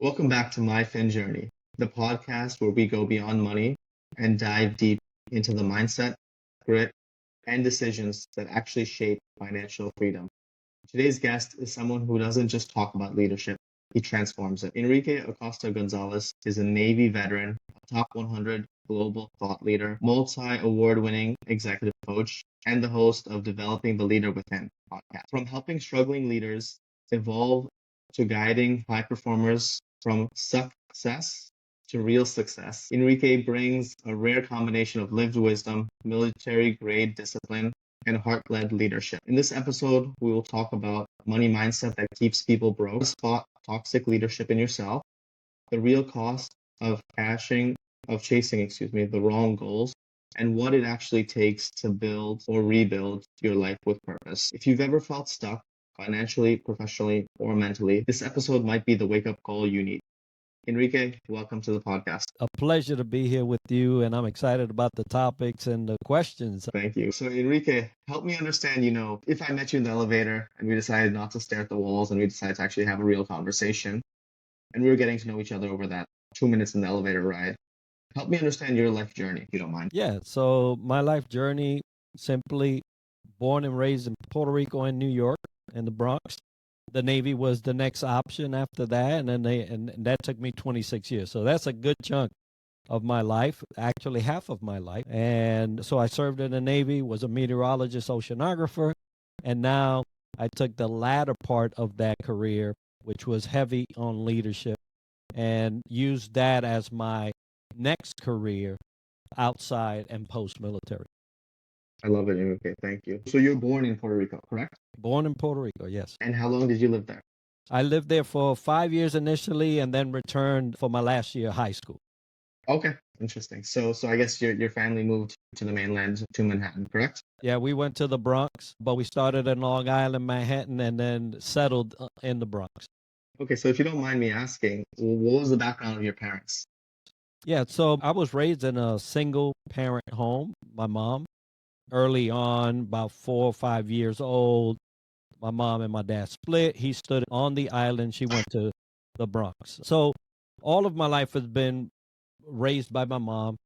Welcome back to My Fin Journey, the podcast where we go beyond money and dive deep into the mindset, grit, and decisions that actually shape financial freedom. Today's guest is someone who doesn't just talk about leadership, he transforms it. Enrique Acosta Gonzalez is a Navy veteran, a top 100 global thought leader, multi-award-winning executive coach, and the host of Developing the Leader Within podcast. From helping struggling leaders evolve to guiding high performers from success to real success, Enrique brings a rare combination of lived wisdom, military-grade discipline, and heart-led leadership. In this episode, we will talk about money mindset that keeps people broke, spot toxic leadership in yourself, the real cost of chasing the wrong goals, and what it actually takes to build or rebuild your life with purpose. If you've ever felt stuck financially, professionally, or mentally, this episode might be the wake-up call you need. Enrique, welcome to the podcast. A pleasure to be here with you, and I'm excited about the topics and the questions. Thank you. So Enrique, help me understand, if I met you in the elevator and we decided not to stare at the walls and we decided to actually have a real conversation and we were getting to know each other over that 2 minutes in the elevator ride, help me understand your life journey, if you don't mind. Yeah, so my life journey, simply born and raised in Puerto Rico and New York and the Bronx. The Navy was the next option after that, and then and that took me 26 years. So that's a good chunk of my life, actually half of my life. And so I served in the Navy, was a meteorologist, oceanographer, and now I took the latter part of that career, which was heavy on leadership, and used that as my next career outside and post-military. I love it, Enrique. Thank you. So you're born in Puerto Rico, correct? Born in Puerto Rico, yes. And how long did you live there? I lived there for 5 years initially and then returned for my last year of high school. Okay, interesting. So I guess your family moved to the mainland, to Manhattan, correct? Yeah, we went to the Bronx, but we started in Long Island, Manhattan, and then settled in the Bronx. Okay, so if you don't mind me asking, what was the background of your parents? Yeah, so I was raised in a single parent home. My mom, early on, about 4 or 5 years old, my mom and my dad split. He stood on the island. She went to the Bronx. So all of my life has been raised by my mom.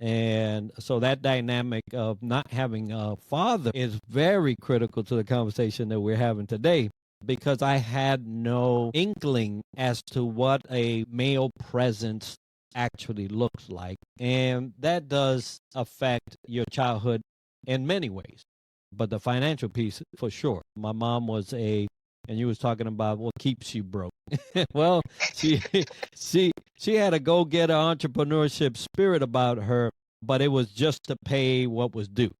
And so that dynamic of not having a father is very critical to the conversation that we're having today, because I had no inkling as to what a male presence actually looks like. And that does affect your childhood in many ways. But the financial piece, for sure. My mom was and you was talking about what keeps you broke. Well, she had a go-getter entrepreneurship spirit about her, but it was just to pay what was due.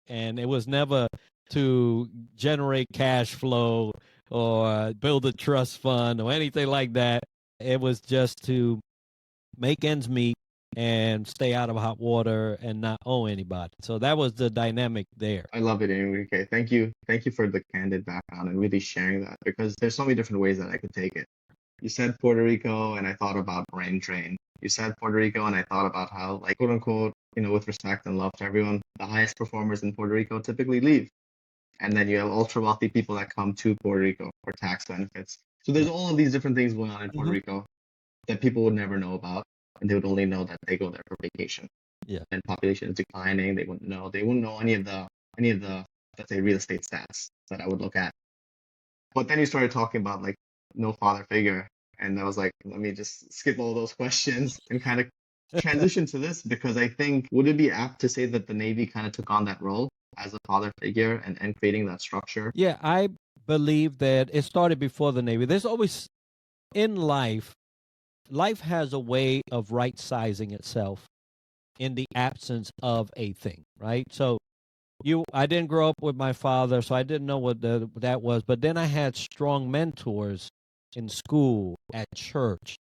And it was never to generate cash flow or build a trust fund or anything like that. It was just to make ends meet and stay out of hot water and not owe anybody. So that was the dynamic there. I love it, Enrique. Thank you. Thank you for the candid background and really sharing that, because there's so many different ways that I could take it. You said Puerto Rico and I thought about brain drain. You said Puerto Rico and I thought about how, like, quote unquote, with respect and love to everyone, the highest performers in Puerto Rico typically leave. And then you have ultra wealthy people that come to Puerto Rico for tax benefits. So there's all of these different things going on in Puerto Rico that people would never know about. And they would only know that they go there for vacation. Yeah. And population is declining. They wouldn't know. They wouldn't know any of the let's say real estate stats that I would look at. But then you started talking about like no father figure, and I was like, let me just skip all those questions and kind of transition to this, because I think, would it be apt to say that the Navy kind of took on that role as a father figure and creating that structure? Yeah, I believe that it started before the Navy. There's always in life has a way of right sizing itself in the absence of a thing, right? So I didn't grow up with my father, so I didn't know what that was. But then I had strong mentors in school, at church,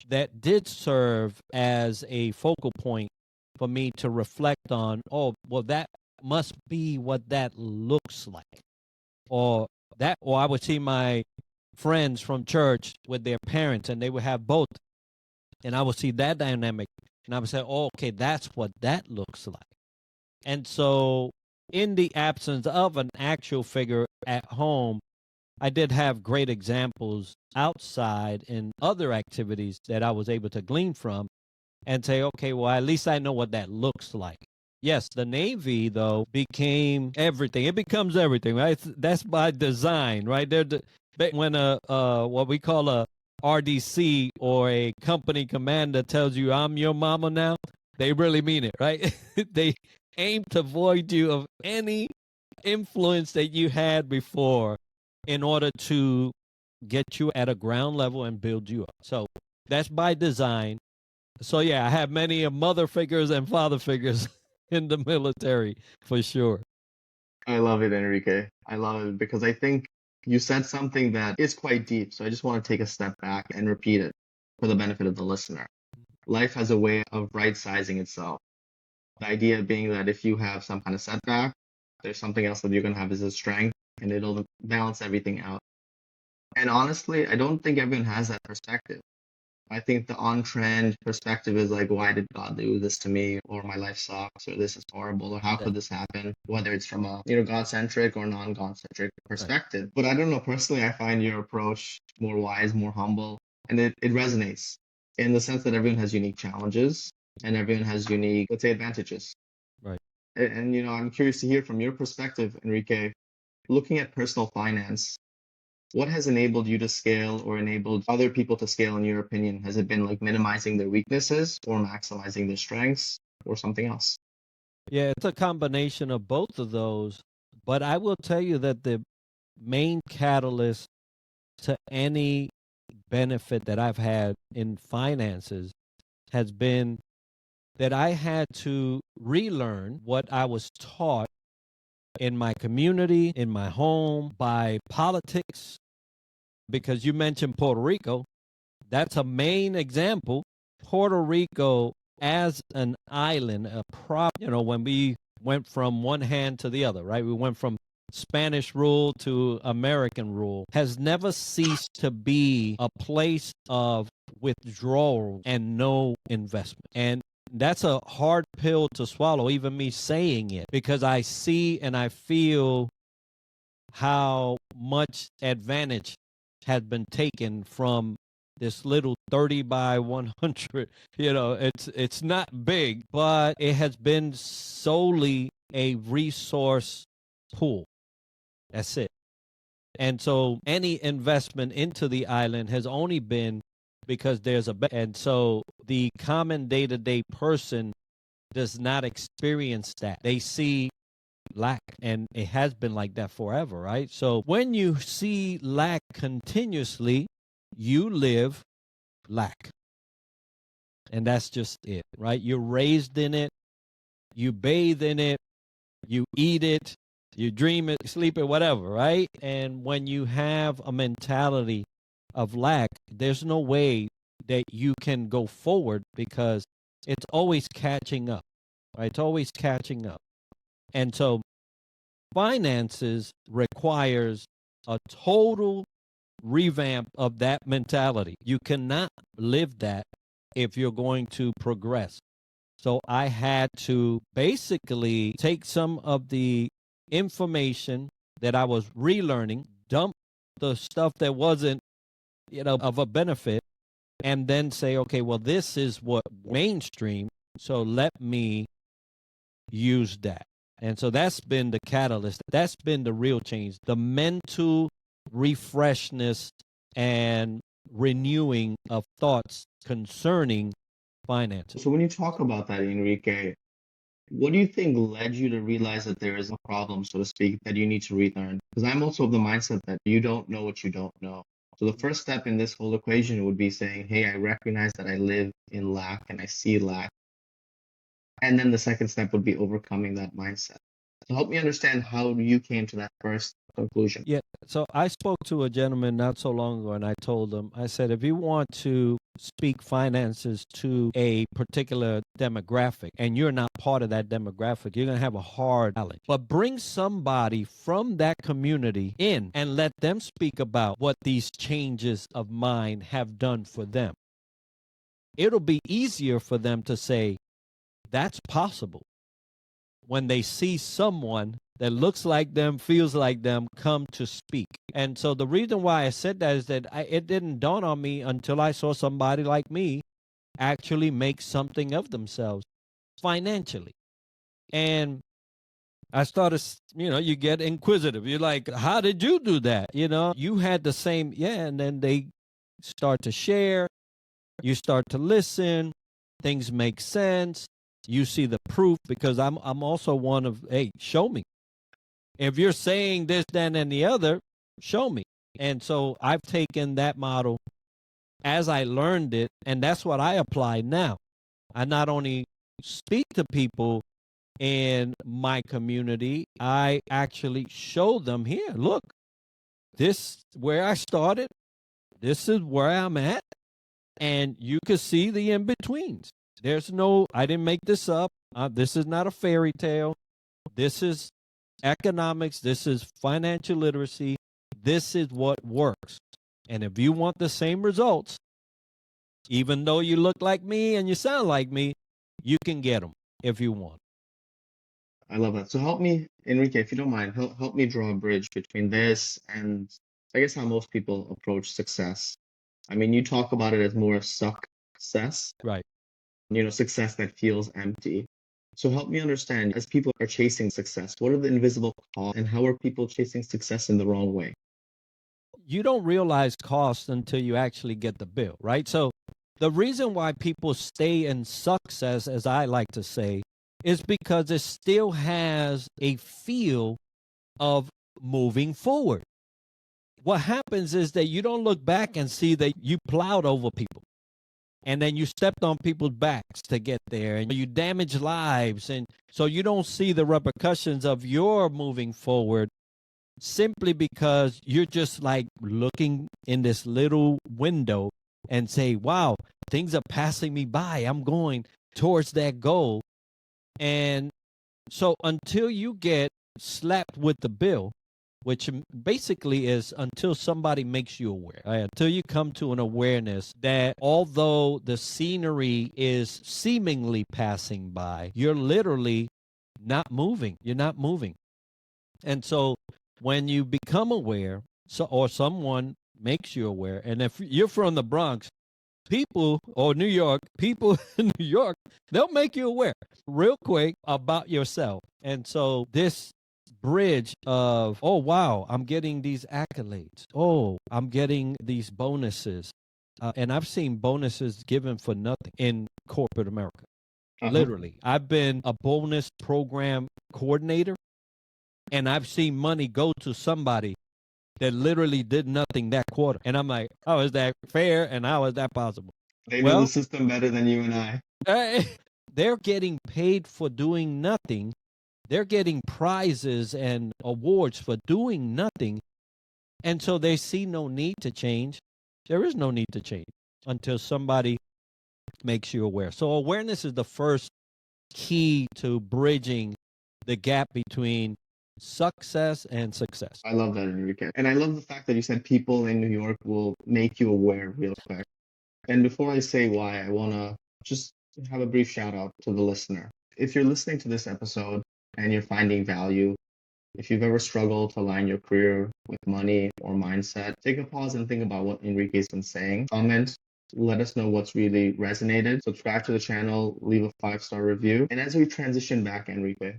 that did serve as a focal point for me to reflect on, oh, well, that must be what that looks like. Or I would see my friends from church with their parents, and they would have both. And I would see that dynamic, and I would say, oh, okay, that's what that looks like. And so in the absence of an actual figure at home, I did have great examples outside in other activities that I was able to glean from and say, okay, well, at least I know what that looks like. Yes, the Navy, though, became everything. It becomes everything, right? That's by design, right? When what we call a RDC or a company commander tells you, I'm your mama now, they really mean it, right? They aim to void you of any influence that you had before in order to get you at a ground level and build you up. So that's by design. So yeah, I have many mother figures and father figures in the military for sure. I love it, Enrique. I love it because I think you said something that is quite deep. So I just want to take a step back and repeat it for the benefit of the listener. Life has a way of right sizing itself. The idea being that if you have some kind of setback, there's something else that you're going to have as a strength and it'll balance everything out. And honestly, I don't think everyone has that perspective. I think the on-trend perspective is like, why did God do this to me? Or my life sucks, or this is horrible, or how could this happen? Whether it's from a God-centric or non-God-centric perspective. But I don't know, personally, I find your approach more wise, more humble, and it resonates in the sense that everyone has unique challenges and everyone has unique, let's say, advantages. Right. And I'm curious to hear from your perspective, Enrique, looking at personal finance. What has enabled you to scale or enabled other people to scale, in your opinion? Has it been like minimizing their weaknesses or maximizing their strengths or something else? Yeah, it's a combination of both of those. But I will tell you that the main catalyst to any benefit that I've had in finances has been that I had to relearn what I was taught in my community, in my home, by politics. Because you mentioned Puerto Rico, that's a main example. Puerto Rico as an island, when we went from one hand to the other, right? We went from Spanish rule to American rule, has never ceased to be a place of withdrawal and no investment. And that's a hard pill to swallow, even me saying it, because I see and I feel how much advantage has been taken from this little 30 by 100. It's not big, but it has been solely a resource pool. That's it. And so any investment into the island has only been because there's and so the common day-to-day person does not experience that. They see lack, and it has been like that forever, right? So when you see lack continuously, you live lack. And that's just it, right? You're raised in it, you bathe in it, you eat it, you dream it, sleep it, whatever, right? And when you have a mentality of lack, there's no way that you can go forward because it's always catching up, right? It's always catching up. And so finances requires a total revamp of that mentality. You cannot live that if you're going to progress. So I had to basically take some of the information that I was relearning, dump the stuff that wasn't, of a benefit, and then say, okay, well, this is what mainstream, so let me use that. And so that's been the catalyst. That's been the real change, the mental refreshness and renewing of thoughts concerning finances. So when you talk about that, Enrique, what do you think led you to realize that there is a problem, so to speak, that you need to relearn? Because I'm also of the mindset that you don't know what you don't know. So the first step in this whole equation would be saying, hey, I recognize that I live in lack and I see lack. And then the second step would be overcoming that mindset. So help me understand how you came to that first conclusion. Yeah. So I spoke to a gentleman not so long ago, and I told him, I said, if you want to speak finances to a particular demographic and you're not part of that demographic, you're going to have a hard challenge. But bring somebody from that community in and let them speak about what these changes of mind have done for them. It'll be easier for them to say, that's possible when they see someone that looks like them, feels like them, come to speak. And so the reason why I said that is that it didn't dawn on me until I saw somebody like me actually make something of themselves financially. And I started, you get inquisitive. You're like, how did you do that? You had the same, yeah. And then they start to share, you start to listen, things make sense. You see the proof, because I'm also one of, hey, show me. If you're saying this, then, and the other, show me. And so I've taken that model as I learned it, and that's what I apply now. I not only speak to people in my community, I actually show them, here, look, this where I started, this is where I'm at, and you can see the in-betweens. I didn't make this up. This is not a fairy tale. This is economics. This is financial literacy. This is what works. And if you want the same results, even though you look like me and you sound like me, you can get them if you want. I love that. So help me, Enrique, if you don't mind, help me draw a bridge between this and I guess how most people approach success. I mean, you talk about it as more success, Right. Success that feels empty. So help me understand, as people are chasing success, what are the invisible costs and how are people chasing success in the wrong way? You don't realize cost until you actually get the bill, right? So the reason why people stay in success, as I like to say, is because it still has a feel of moving forward. What happens is that you don't look back and see that you plowed over people and then you stepped on people's backs to get there and you damage lives. And so you don't see the repercussions of your moving forward simply because you're just like looking in this little window and say, wow, things are passing me by. I'm going towards that goal. And so until you get slapped with the bill, which basically is until somebody makes you aware, right? Until you come to an awareness that although the scenery is seemingly passing by, you're literally not moving. You're not moving. And so when you become aware, or someone makes you aware, and if you're from the Bronx, people, or New York, people in New York, they'll make you aware real quick about yourself. And so this bridge of, oh, wow, I'm getting these accolades. Oh, I'm getting these bonuses. And I've seen bonuses given for nothing in corporate America. Literally. I've been a bonus program coordinator, and I've seen money go to somebody that literally did nothing that quarter. And I'm like, how is that fair? And how is that possible? They know the system better than you and I. They're getting paid for doing nothing. They're getting prizes and awards for doing nothing. And so they see no need to change. There is no need to change until somebody makes you aware. So awareness is the first key to bridging the gap between success and success. I love that, Enrique. And I love the fact that you said people in New York will make you aware real quick. And before I say why, I want to just have a brief shout out to the listener. If you're listening to this episode and you're finding value, if you've ever struggled to align your career with money or mindset, take a pause and think about what Enrique's been saying. Comment, let us know what's really resonated. Subscribe to the channel, leave a 5-star review. And as we transition back, Enrique,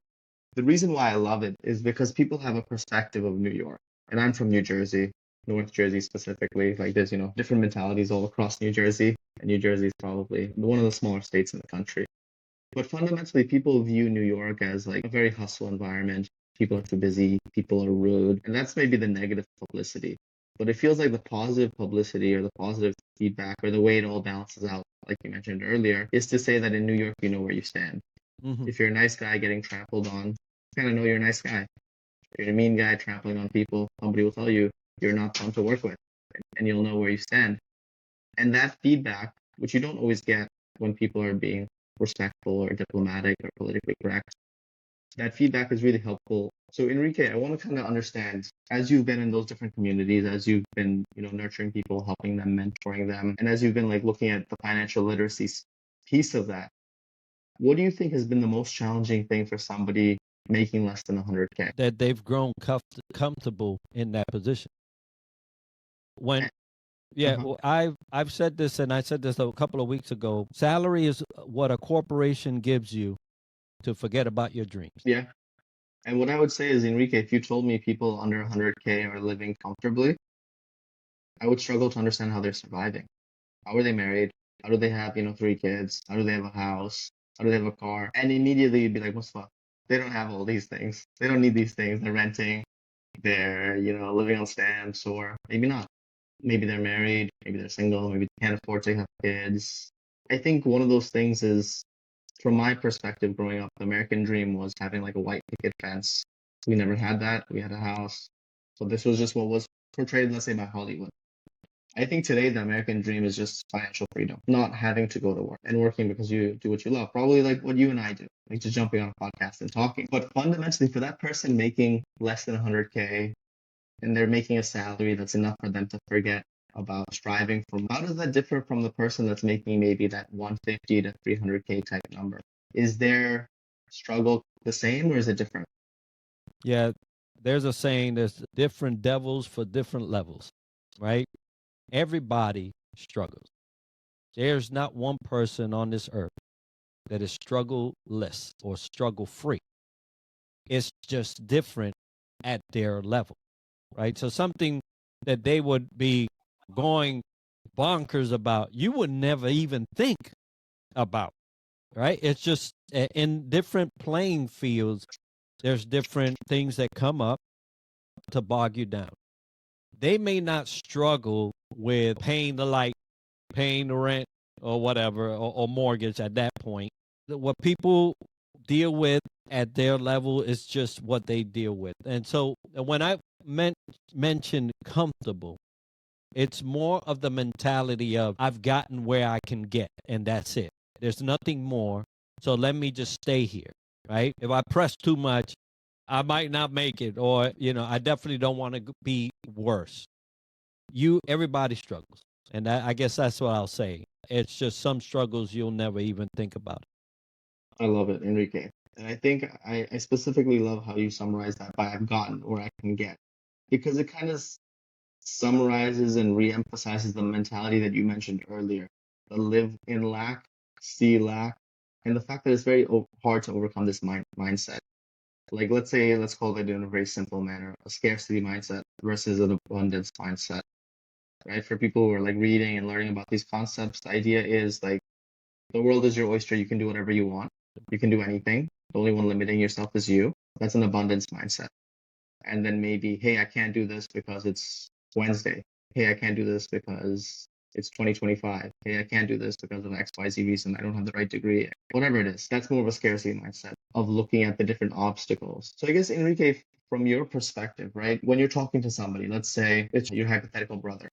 the reason why I love it is because people have a perspective of New York. And I'm from New Jersey, North Jersey specifically. Like there's, different mentalities all across New Jersey. And New Jersey is probably one of the smaller states in the country. But fundamentally, people view New York as like a very hustle environment. People are too busy, people are rude. And that's maybe the negative publicity. But it feels like the positive publicity or the positive feedback or the way it all balances out, like you mentioned earlier, is to say that in New York, you know where you stand. Mm-hmm. If you're a nice guy getting trampled on, you kind of know you're a nice guy. If you're a mean guy trampling on people, somebody will tell you you're not fun to work with, and you'll know where you stand. And that feedback, which you don't always get when people are being respectful or diplomatic or politically correct, that feedback is really helpful. So Enrique, I want to kind of understand, as you've been in those different communities, as you've been, nurturing people, helping them, mentoring them, and as you've been like looking at the financial literacy piece of that, what do you think has been the most challenging thing for somebody making less than 100K. That they've grown comfortable in that position. When Yeah, Uh-huh. well, I've said this, and I said this a couple of weeks ago. Salary is what a corporation gives you to forget about your dreams. Yeah. And what I would say is, Enrique, if you told me people under 100K are living comfortably, I would struggle to understand how they're surviving. How are they married? How do they have, 3 kids? How do they have a house? How do they have a car? And immediately you'd be like, Mustafa, they don't have all these things. They don't need these things. They're renting. They're, living on stamps, or maybe not. Maybe they're married. Maybe they're single. Maybe they can't afford to have kids. I think one of those things is, from my perspective, growing up, the American dream was having like a white picket fence. We never had that. We had a house. So this was just what was portrayed, let's say, by Hollywood. I think today the American dream is just financial freedom, not having to go to work and working because you do what you love. Probably like what you and I do, like just jumping on a podcast and talking. But fundamentally, for that person making less than 100K and they're making a salary that's enough for them to forget about striving for, how does that differ from the person that's making maybe that 150 to 300K type number? Is their struggle the same, or is it different? Yeah, there's a saying, there's different devils for different levels, right? Everybody struggles. There's not one person on this earth that is struggle-less or struggle-free. It's just different at their level, right? So something that they would be going bonkers about, you would never even think about, right? It's just in different playing fields, there's different things that come up to bog you down. They may not struggle with paying the light, paying the rent, or whatever, or mortgage at that point. What people deal with at their level is just what they deal with. And so when I mentioned comfortable, it's more of the mentality of, I've gotten where I can get, and that's it. There's nothing more. So let me just stay here, right? If I press too much, I might not make it, or, I definitely don't want to be worse. Everybody struggles. And I guess that's what I'll say. It's just some struggles you'll never even think about. I love it, Enrique. And I think I specifically love how you summarize that by I've gotten where I can get, because it kind of summarizes and reemphasizes the mentality that you mentioned earlier, the live in lack, see lack, and the fact that it's very hard to overcome this mindset. Like, let's call it in a very simple manner, a scarcity mindset versus an abundance mindset, right? For people who are like reading and learning about these concepts, the idea is like, the world is your oyster. You can do whatever you want. You can do anything. The only one limiting yourself is you. That's an abundance mindset. And then maybe, hey, I can't do this because it's Wednesday. Hey, I can't do this because it's 2025. Hey, I can't do this because of XYZ reason. I don't have the right degree. Whatever it is, that's more of a scarcity mindset of looking at the different obstacles. So I guess, Enrique, from your perspective, right, when you're talking to somebody, let's say it's your hypothetical brother,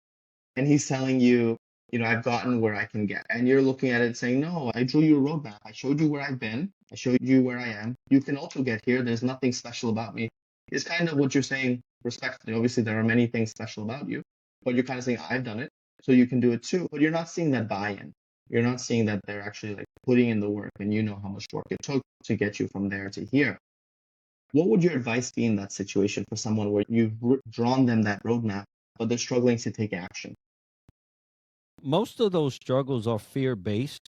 and he's telling you, I've gotten where I can get. And you're looking at it saying, no, I drew you a roadmap. I showed you where I've been. I showed you where I am. You can also get here. There's nothing special about me. It's kind of what you're saying respectfully. Obviously, there are many things special about you, but you're kind of saying, I've done it, so you can do it too. But you're not seeing that buy-in. You're not seeing that they're actually like putting in the work, and you know how much work it took to get you from there to here. What would your advice be in that situation for someone where you've drawn them that roadmap, but they're struggling to take action? Most of those struggles are fear-based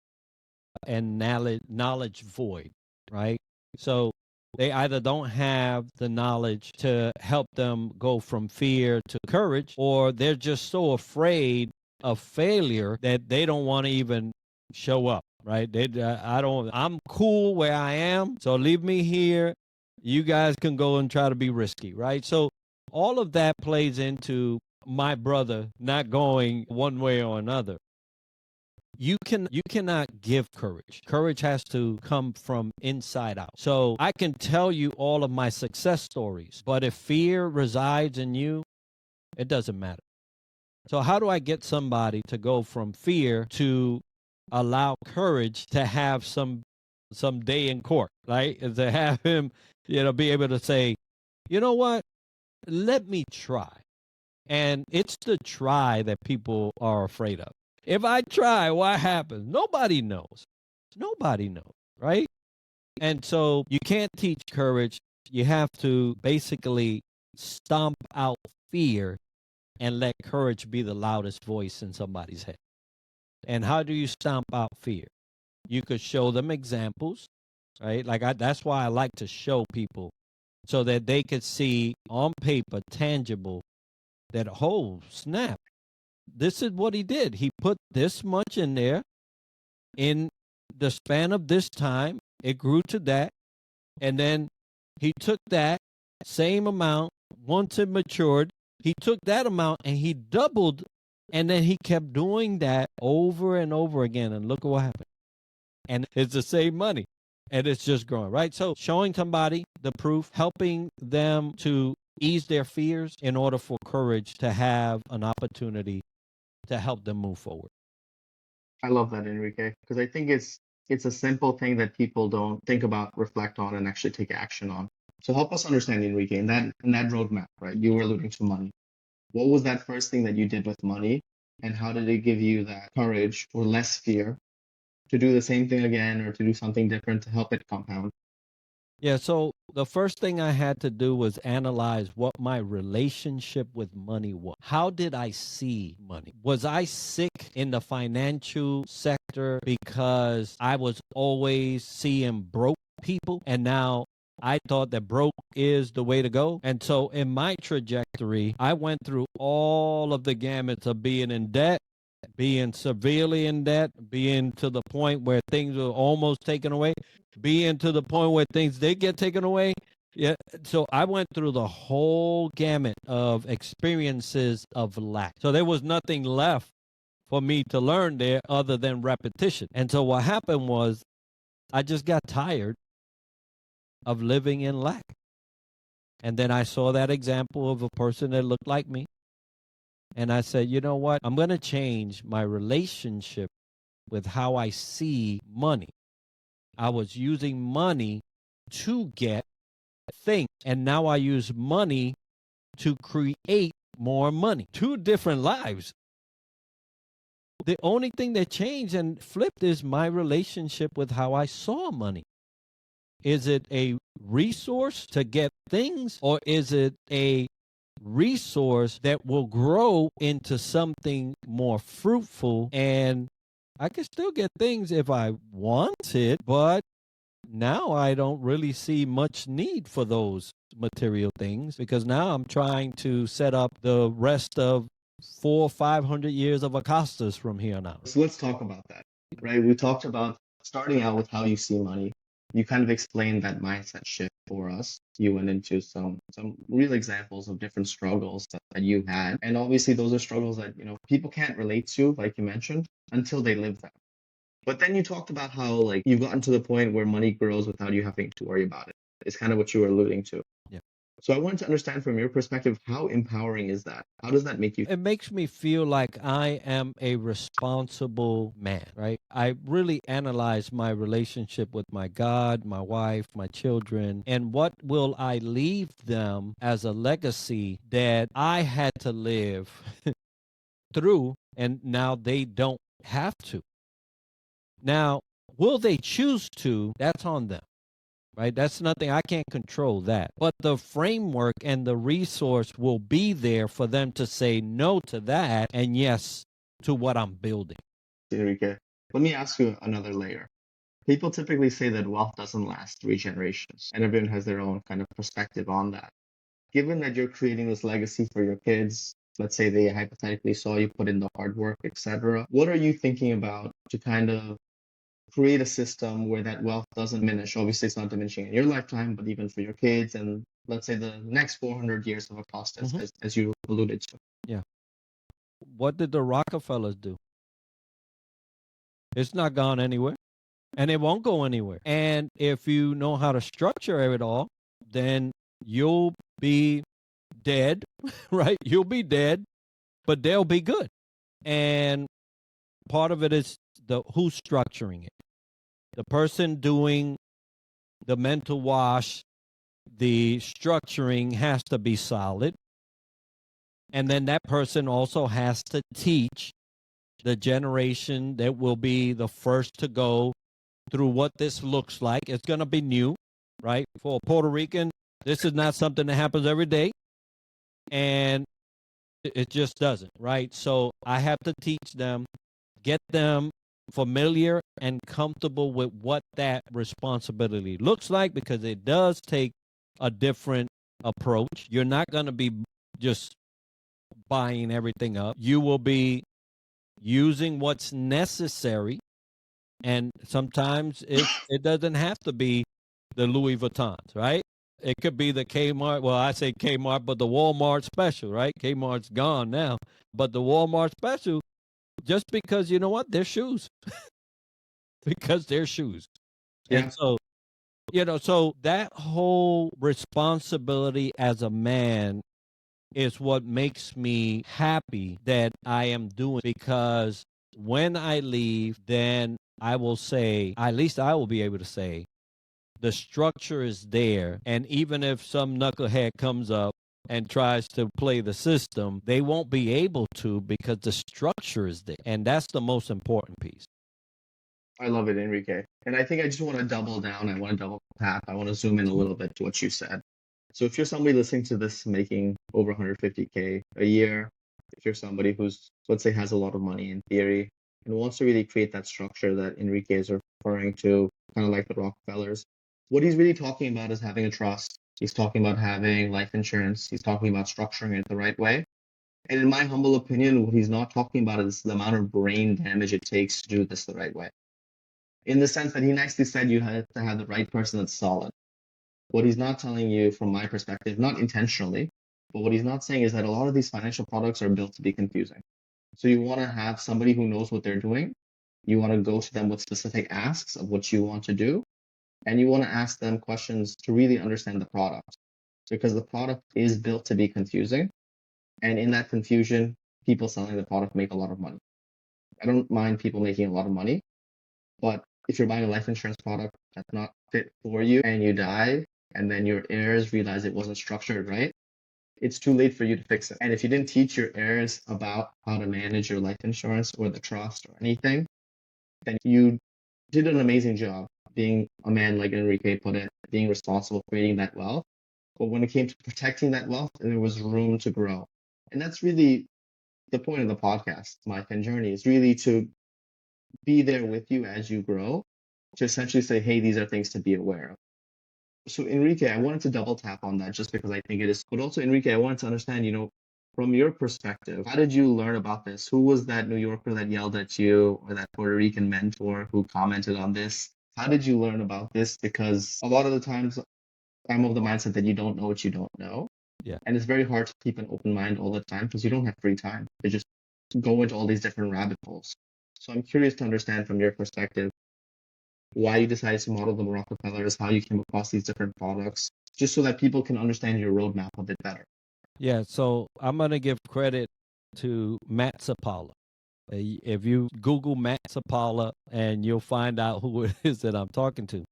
and knowledge void, right? So they either don't have the knowledge to help them go from fear to courage, or they're just so afraid of failure that they don't want to even show up, right? I'm cool where I am, so leave me here. You guys can go and try to be risky, right? So all of that plays into my brother not going one way or another. You cannot give courage. Courage has to come from inside out. So I can tell you all of my success stories, but if fear resides in you, it doesn't matter. So how do I get somebody to go from fear to allow courage to have some day in court, right? And to have him, be able to say, you know what? Let me try. And it's the try that people are afraid of. If I try, what happens? Nobody knows. Nobody knows, right? And so you can't teach courage. You have to basically stomp out fear and let courage be the loudest voice in somebody's head. And how do you stomp out fear? You could show them examples, right? That's why I like to show people so that they could see on paper, tangible, that, oh, snap, this is what he did. He put this much in there in the span of this time. It grew to that. And then he took that same amount once it matured. He took that amount and he doubled. And then he kept doing that over and over again. And look at what happened. And it's the same money. And it's just growing, right? So showing somebody the proof, helping them to ease their fears in order for courage to have an opportunity to help them move forward. I love that, Enrique, because I think it's a simple thing that people don't think about, reflect on, and actually take action on. So help us understand, Enrique, in that roadmap, right? You were alluding to money. What was that first thing that you did with money, and how did it give you that courage or less fear to do the same thing again or to do something different to help it compound? Yeah, so the first thing I had to do was analyze what my relationship with money was. How did I see money? Was I sick in the financial sector because I was always seeing broke people and now I thought that broke is the way to go? And so in my trajectory, I went through all of the gamuts of being in debt, being severely in debt, being to the point where things were almost taken away, being to the point where things did get taken away. Yeah. So I went through the whole gamut of experiences of lack. So there was nothing left for me to learn there other than repetition. And so what happened was I just got tired of living in lack. And then I saw that example of a person that looked like me. And I said, you know what? I'm going to change my relationship with how I see money. I was using money to get things, and now I use money to create more money. Two different lives. The only thing that changed and flipped is my relationship with how I saw money. Is it a resource to get things, or is it a resource that will grow into something more fruitful? And I can still get things if I want it, but now I don't really see much need for those material things because now I'm trying to set up the rest of 400 or 500 years of Acostas from here on out. So let's talk about that, right? We talked about starting out with how you see money. You kind of explained that mindset shift for us. You went into some real examples of different struggles that you had. And obviously those are struggles that, people can't relate to, like you mentioned, until they live them. But then you talked about how like you've gotten to the point where money grows without you having to worry about it. It's kind of what you were alluding to. Yeah. So I wanted to understand from your perspective, how empowering is that? How does that make you? It makes me feel like I am a responsible man, right? I really analyze my relationship with my God, my wife, my children, and what will I leave them as a legacy that I had to live through, and now they don't have to. Now, will they choose to? That's on them. Right? That's nothing, I can't control that. But the framework and the resource will be there for them to say no to that and yes to what I'm building. Enrique, let me ask you another layer. People typically say that wealth doesn't last 3 generations, and everyone has their own kind of perspective on that. Given that you're creating this legacy for your kids, let's say they hypothetically saw you put in the hard work, etc., what are you thinking about to kind of create a system where that wealth doesn't diminish? Obviously, it's not diminishing in your lifetime, but even for your kids and let's say the next 400 years of a process, as you alluded to. Yeah. What did the Rockefellers do? It's not gone anywhere, and it won't go anywhere. And if you know how to structure it all, then you'll be dead, right? You'll be dead, but they'll be good. And part of it is who's structuring it. The person doing the mental wash, the structuring has to be solid. And then that person also has to teach the generation that will be the first to go through what this looks like. It's going to be new, right? For a Puerto Rican, This is not something that happens every day, and it just doesn't, right? So I have to teach them, get them familiar and comfortable with what that responsibility looks like, because it does take a different approach. You're not going to be just buying everything up. You will be using what's necessary, and sometimes it doesn't have to be the Louis Vuittons, right? It could be the Kmart. Well, I say Kmart, but the Walmart special, right? Kmart's gone now, but the Walmart special, just because, you know what, they're shoes, because they're shoes. And Yeah, so, so that whole responsibility as a man is what makes me happy that I am doing, because when I leave, then I will say, at least I will be able to say, the structure is there. And even if some knucklehead comes up and tries to play the system, they won't be able to, because the structure is there. And that's the most important piece. I love it, Enrique. And I think I just want to double down. I want to double tap. I want to zoom in a little bit to what you said. So if you're somebody listening to this making over 150K a year, if you're somebody who's, let's say, has a lot of money in theory and wants to really create that structure that Enrique is referring to, kind of like the Rockefellers, what he's really talking about is having a trust. He's talking about having life insurance. He's talking about structuring it the right way. And in my humble opinion, what he's not talking about is the amount of brain damage it takes to do this the right way. In the sense that he nicely said you have to have the right person that's solid. What he's not telling you, from my perspective, not intentionally, but what he's not saying is that a lot of these financial products are built to be confusing. So you want to have somebody who knows what they're doing. You want to go to them with specific asks of what you want to do. And you want to ask them questions to really understand the product, because the product is built to be confusing. And in that confusion, people selling the product make a lot of money. I don't mind people making a lot of money, but if you're buying a life insurance product that's not fit for you and you die, and then your heirs realize it wasn't structured right, it's too late for you to fix it. And if you didn't teach your heirs about how to manage your life insurance or the trust or anything, then you did an amazing job being a man, like Enrique put it, being responsible, creating that wealth. But when it came to protecting that wealth, there was room to grow. And that's really the point of the podcast, My Pen Journey, is really to be there with you as you grow, to essentially say, hey, these are things to be aware of. So Enrique, I wanted to double tap on that just because I think it is, but also Enrique, I wanted to understand, from your perspective, how did you learn about this? Who was that New Yorker that yelled at you, or that Puerto Rican mentor who commented on this? How did you learn about this? Because a lot of the times I'm of the mindset that you don't know what you don't know. Yeah. And it's very hard to keep an open mind all the time because you don't have free time to just go into all these different rabbit holes. So I'm curious to understand from your perspective why you decided to model the Rockefellers, how you came across these different products, just so that people can understand your roadmap a bit better. Yeah. So I'm going to give credit to Matt Sapala. If you Google Matt Sapala, and you'll find out who it is that I'm talking to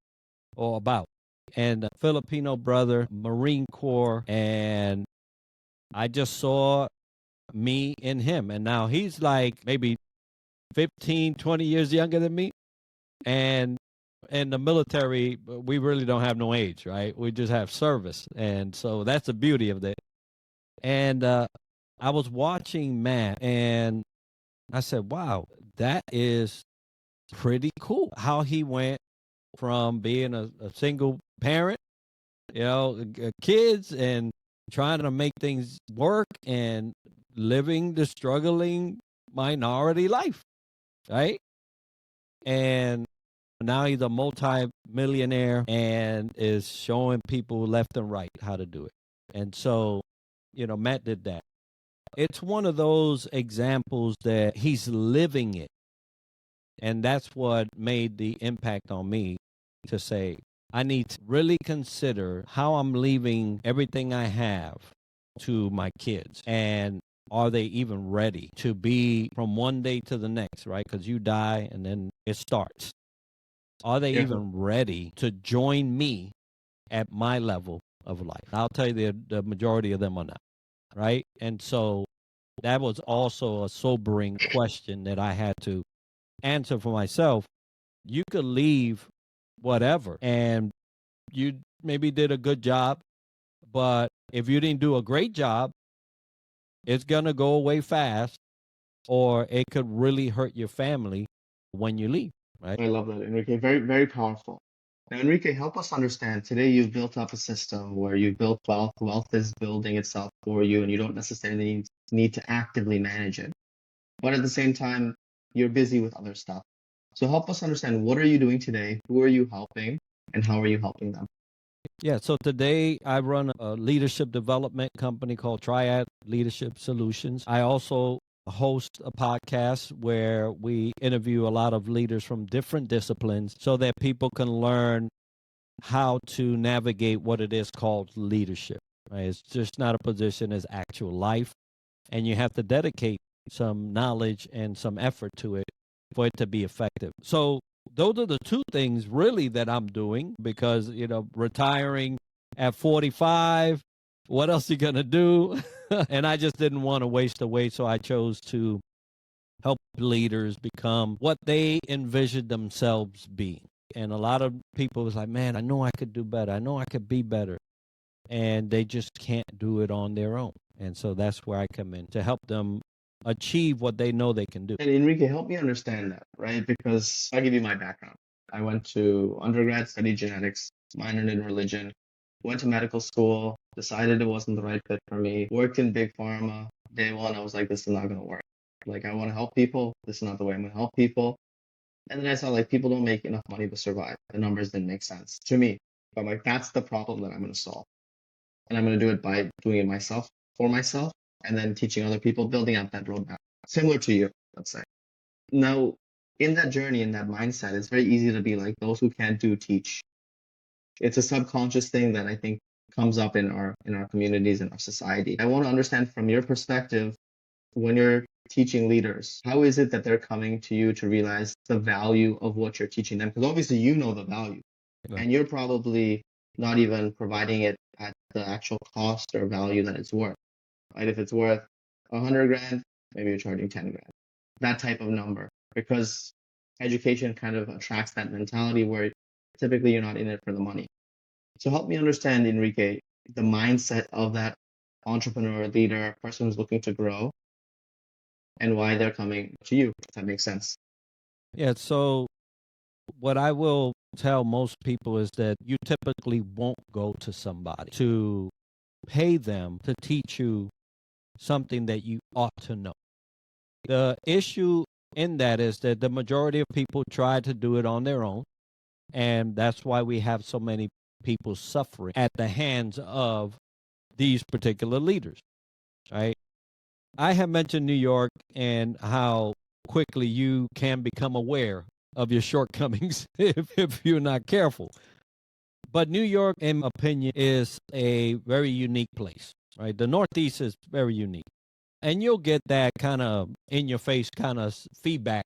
or about. And a Filipino brother, Marine Corps, and I just saw me in him. And now he's like maybe 15, 20 years younger than me. And in the military, we really don't have no age, right? We just have service. And so that's the beauty of that. And I was watching Matt, and I said, wow, that is pretty cool how he went from being a single parent, kids, and trying to make things work, and living the struggling minority life, right? And now he's a multi-millionaire and is showing people left and right how to do it. And so, Matt did that. It's one of those examples that he's living it. And that's what made the impact on me to say, I need to really consider how I'm leaving everything I have to my kids. And are they even ready to be from one day to the next, right? Because you die and then it starts. Are they even ready to join me at my level of life? I'll tell you, the majority of them are not, right? And so that was also a sobering question that I had to answer for myself. You could leave whatever, and you maybe did a good job, But if you didn't do a great job, it's going to go away fast, or it could really hurt your family when you leave, right? I love that, Enrique. Very, very powerful. Now, Enrique, help us understand. Today, you've built up a system where you've built wealth. Wealth is building itself for you, and you don't necessarily need to actively manage it. But at the same time, you're busy with other stuff. So help us understand, what are you doing today? Who are you helping? And how are you helping them? Yeah, so today I run a leadership development company called Triad Leadership Solutions. I also host a podcast where we interview a lot of leaders from different disciplines so that people can learn how to navigate what it is called leadership. Right? It's just not a position, it's actual life. And you have to dedicate some knowledge and some effort to it for it to be effective. So those are the two things really that I'm doing, because, retiring at 45, what else you going to do? And I just didn't want to waste away. So I chose to help leaders become what they envisioned themselves being. And a lot of people was like, man, I know I could do better. I know I could be better. And they just can't do it on their own. And so that's where I come in to help them achieve what they know they can do. And Enrique, help me understand that, right? Because I'll give you my background. I went to undergrad, studied genetics, minored in religion, went to medical school, decided it wasn't the right fit for me, worked in big pharma. Day one, I was like, this is not going to work. Like, I want to help people. This is not the way I'm going to help people. And then I saw, like, people don't make enough money to survive. The numbers didn't make sense to me. But I'm like, that's the problem that I'm going to solve. And I'm going to do it by doing it myself, for myself, and then teaching other people, building out that roadmap. Similar to you, let's say. Now, in that journey, in that mindset, it's very easy to be like, those who can't do, teach. It's a subconscious thing that I think comes up in our communities and our society. I want to understand from your perspective, when you're teaching leaders, how is it that they're coming to you to realize the value of what you're teaching them? Because obviously you know the value, and you're probably not even providing it at the actual cost or value that it's worth. Right? If it's worth 100 grand, maybe you're charging 10 grand. That type of number, because education kind of attracts that mentality where typically you're not in it for the money. So help me understand, Enrique, the mindset of that entrepreneur, leader, person who's looking to grow, and why they're coming to you, if that makes sense. Yeah, so what I will tell most people is that you typically won't go to somebody to pay them to teach you something that you ought to know. The issue in that is that the majority of people try to do it on their own, and that's why we have so many people suffering at the hands of these particular leaders, right? I have mentioned New York and how quickly you can become aware of your shortcomings if you're not careful. But New York, in my opinion, is a very unique place, right? The Northeast is very unique. And you'll get that kind of in your face kind of feedback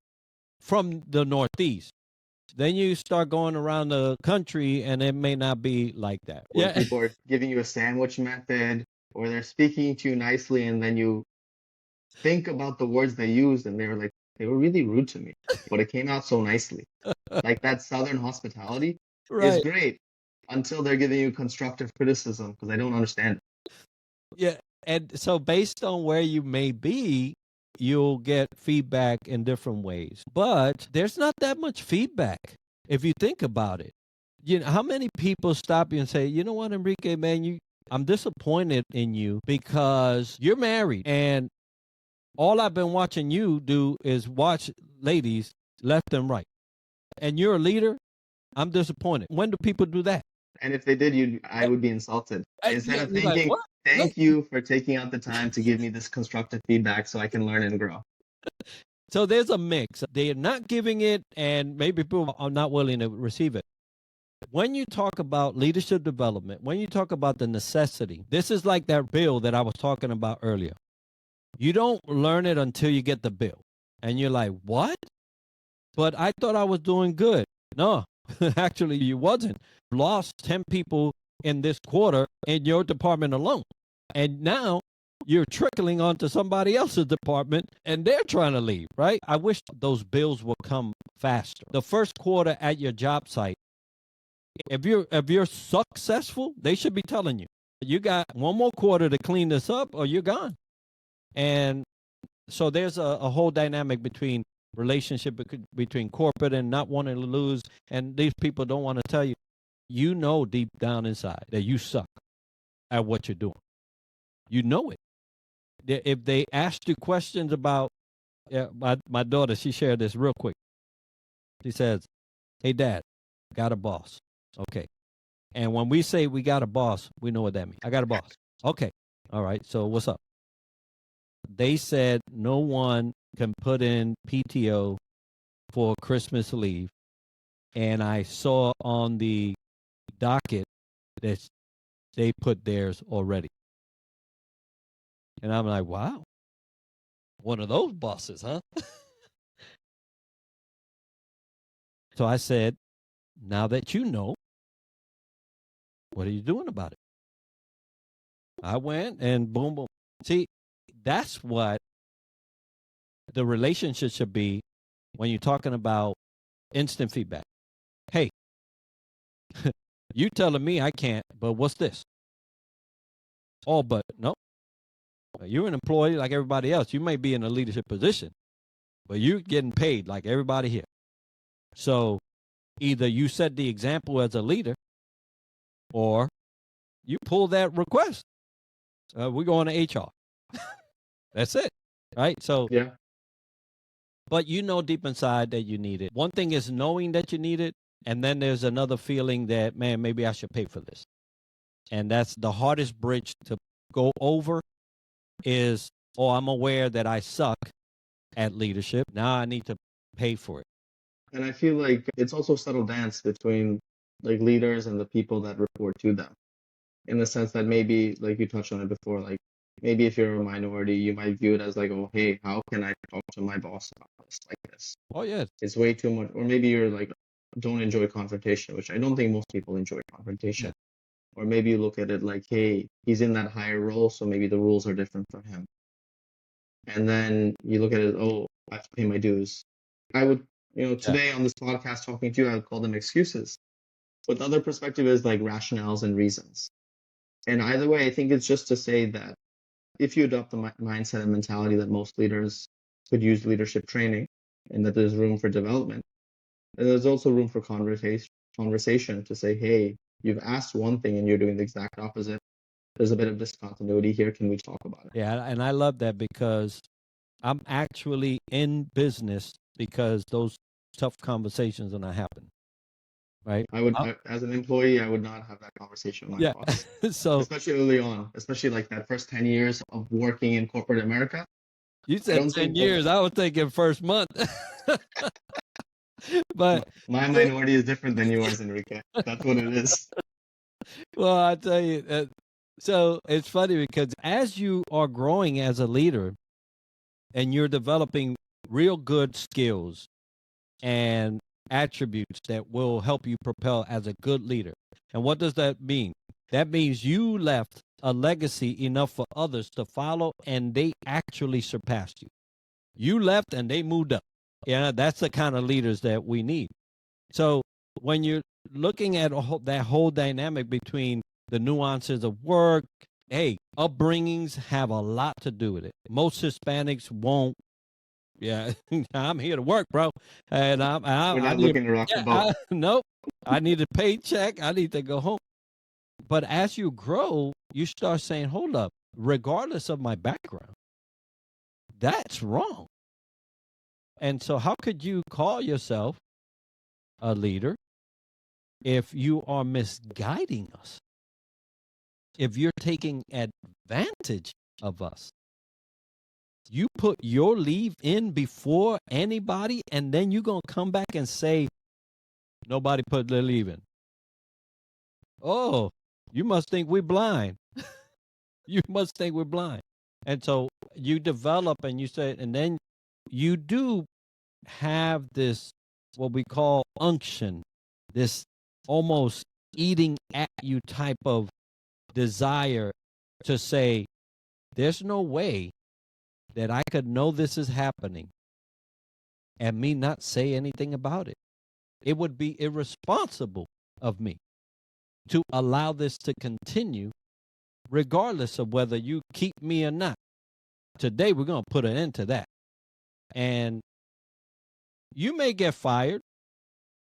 from the Northeast. Then you start going around the country and it may not be like that. Where people are giving you a sandwich method, or they're speaking to you nicely, and then you think about the words they used and they were really rude to me, but it came out so nicely. Like, that Southern hospitality is great until they're giving you constructive criticism, because I don't understand it. Yeah. And so based on where you may be, you'll get feedback in different ways. But there's not that much feedback if you think about it. You know, how many people stop you and say, you know what, Enrique, man, I'm disappointed in you because you're married and all I've been watching you do is watch ladies left and right. And you're a leader. I'm disappointed. When do people do that? And if they did, I would be insulted. Instead of thinking, thank you for taking out the time to give me this constructive feedback so I can learn and grow. So there's a mix. They're not giving it, and maybe people are not willing to receive it. When you talk about leadership development, when you talk about the necessity, this is like that bill that I was talking about earlier. You don't learn it until you get the bill. And you're like, what? But I thought I was doing good. No, actually you wasn't. Lost 10 people in this quarter in your department alone. And now you're trickling onto somebody else's department and they're trying to leave, right? I wish those bills would come faster. The first quarter at your job site, if you're successful, they should be telling you. you got one more quarter to clean this up or you're gone. And so there's a whole dynamic between relationship between corporate and not wanting to lose. And these people don't want to tell you, deep down inside that you suck at what you're doing. You know it. If they asked you questions about, my daughter, she shared this real quick. She says, hey, Dad, got a boss. Okay. And when we say we got a boss, we know what that means. I got a boss. Okay. All right. So what's up? They said no one can put in PTO for Christmas leave. And I saw on the docket that they put theirs already. And I'm like, wow, one of those bosses, huh? So I said, now that you know, what are you doing about it? I went and boom, boom. See, that's what the relationship should be when you're talking about instant feedback. Hey, you telling me I can't, but what's this? Oh, but no. You're an employee like everybody else. You may be in a leadership position, but you're getting paid like everybody here. So either you set the example as a leader or you pull that request. We're going to HR. That's it. Right. So, Yeah. but deep inside that you need it. One thing is knowing that you need it. And then there's another feeling that, man, maybe I should pay for this. And that's the hardest bridge to go over is, oh, I'm aware that I suck at leadership. Now I need to pay for it. And I feel like it's also a subtle dance between like leaders and the people that report to them. In the sense that maybe, like you touched on it before, like maybe if you're a minority, you might view it as like, oh, hey, how can I talk to my boss about this like this? Oh, yeah. It's way too much. Or maybe you're like, don't enjoy confrontation, which I don't think most people enjoy confrontation. Yeah. Or maybe you look at it like, hey, he's in that higher role, so maybe the rules are different for him. And then you look at it, oh, I have to pay my dues. I would, today on this podcast talking to you, I would call them excuses. But the other perspective is like rationales and reasons. And either way, I think it's just to say that if you adopt the mindset and mentality that most leaders could use leadership training and that there's room for development, then there's also room for conversation to say, hey, you've asked one thing and you're doing the exact opposite. There's a bit of discontinuity here. Can we talk about it? Yeah, and I love that because I'm actually in business because those tough conversations are not happening. Right. As an employee, I would not have that conversation with my boss. So especially early on, especially like that first 10 years of working in corporate America. You said 10 years. I was thinking first month. But my minority is different than yours, Enrique. That's what it is. Well, I tell you, so it's funny because as you are growing as a leader and you're developing real good skills and attributes that will help you propel as a good leader. And what does that mean? That means you left a legacy enough for others to follow and they actually surpassed you. You left and they moved up. Yeah, that's the kind of leaders that we need. So when you're looking at that whole dynamic between the nuances of work, hey, upbringings have a lot to do with it. Most Hispanics won't. Yeah, I'm here to work, bro. And we're not looking to rock the boat. Nope. I need a paycheck. I need to go home. But as you grow, you start saying, hold up, regardless of my background, that's wrong. And so how could you call yourself a leader if you are misguiding us? If you're taking advantage of us? You put your leave in before anybody, and then you're going to come back and say, nobody put their leave in. Oh, you must think we're blind. You must think we're blind. And so you develop and you say, and then you do have this, what we call unction, this almost eating at you type of desire to say, there's no way that I could know this is happening and me not say anything about it. It would be irresponsible of me to allow this to continue regardless of whether you keep me or not. Today, we're going to put an end to that. And you may get fired,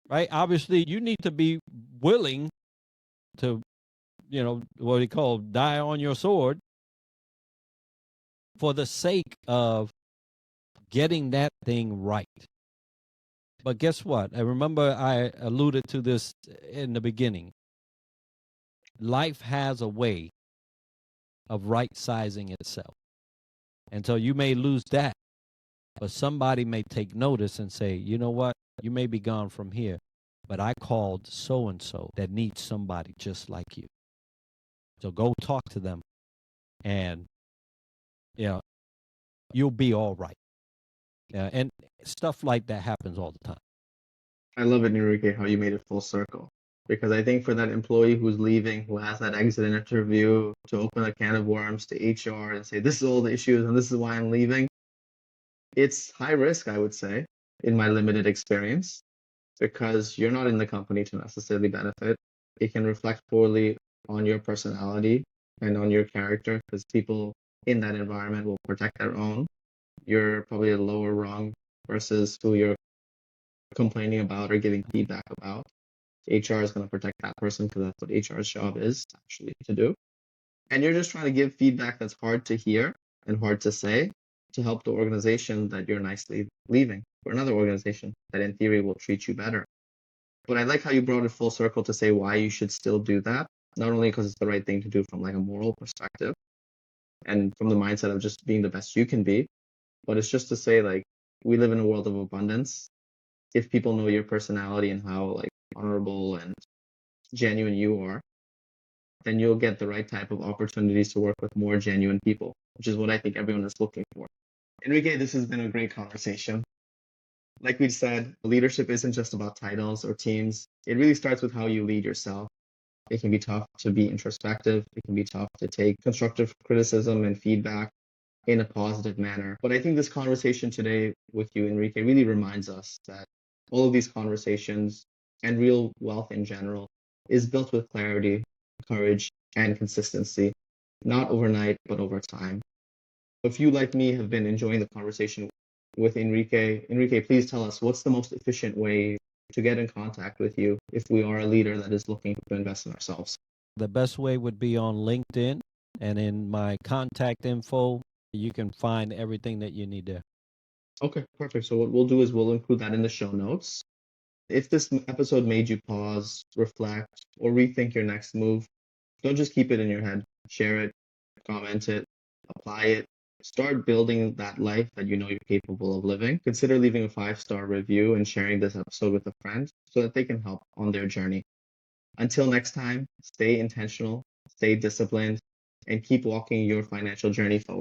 right? Obviously, you need to be willing to, what they call die on your sword for the sake of getting that thing right. But guess what? I remember I alluded to this in the beginning. Life has a way of right sizing itself. And so you may lose that, but somebody may take notice and say, you know what? You may be gone from here, but I called so and so that needs somebody just like you. So go talk to them, and you'll be all right. And stuff like that happens all the time. I love it, Enrique, how you made it full circle. Because I think for that employee who's leaving, who has that exit interview to open a can of worms to HR and say, this is all the issues and this is why I'm leaving, it's high risk, I would say, in my limited experience, because you're not in the company to necessarily benefit. It can reflect poorly on your personality and on your character, because people in that environment will protect their own. You're probably a lower rung versus who you're complaining about or giving feedback about. HR is going to protect that person because that's what HR's job is actually to do. And you're just trying to give feedback that's hard to hear and hard to say to help the organization that you're nicely leaving for another organization that in theory will treat you better. But I like how you brought it full circle to say why you should still do that, not only because it's the right thing to do from like a moral perspective and from the mindset of just being the best you can be, but it's just to say like we live in a world of abundance. If people know your personality and how like honorable and genuine you are, then you'll get the right type of opportunities to work with more genuine people, which is what I think everyone is looking for. Enrique, this has been a great conversation. Like we said, leadership isn't just about titles or teams. It really starts with how you lead yourself. It can be tough to be introspective. It can be tough to take constructive criticism and feedback in a positive manner. But I think this conversation today with you, Enrique, really reminds us that all of these conversations and real wealth in general is built with clarity, courage, and consistency, not overnight, but over time. If you, like me, have been enjoying the conversation with Enrique, please tell us what's the most efficient way to get in contact with you if we are a leader that is looking to invest in ourselves. The best way would be on LinkedIn, and in my contact info, you can find everything that you need there. Okay, perfect. So what we'll do is we'll include that in the show notes. If this episode made you pause, reflect, or rethink your next move, don't just keep it in your head. Share it, comment it, apply it. Start building that life that you know you're capable of living. Consider leaving a 5-star review and sharing this episode with a friend so that they can help on their journey. Until next time, stay intentional, stay disciplined, and keep walking your financial journey forward.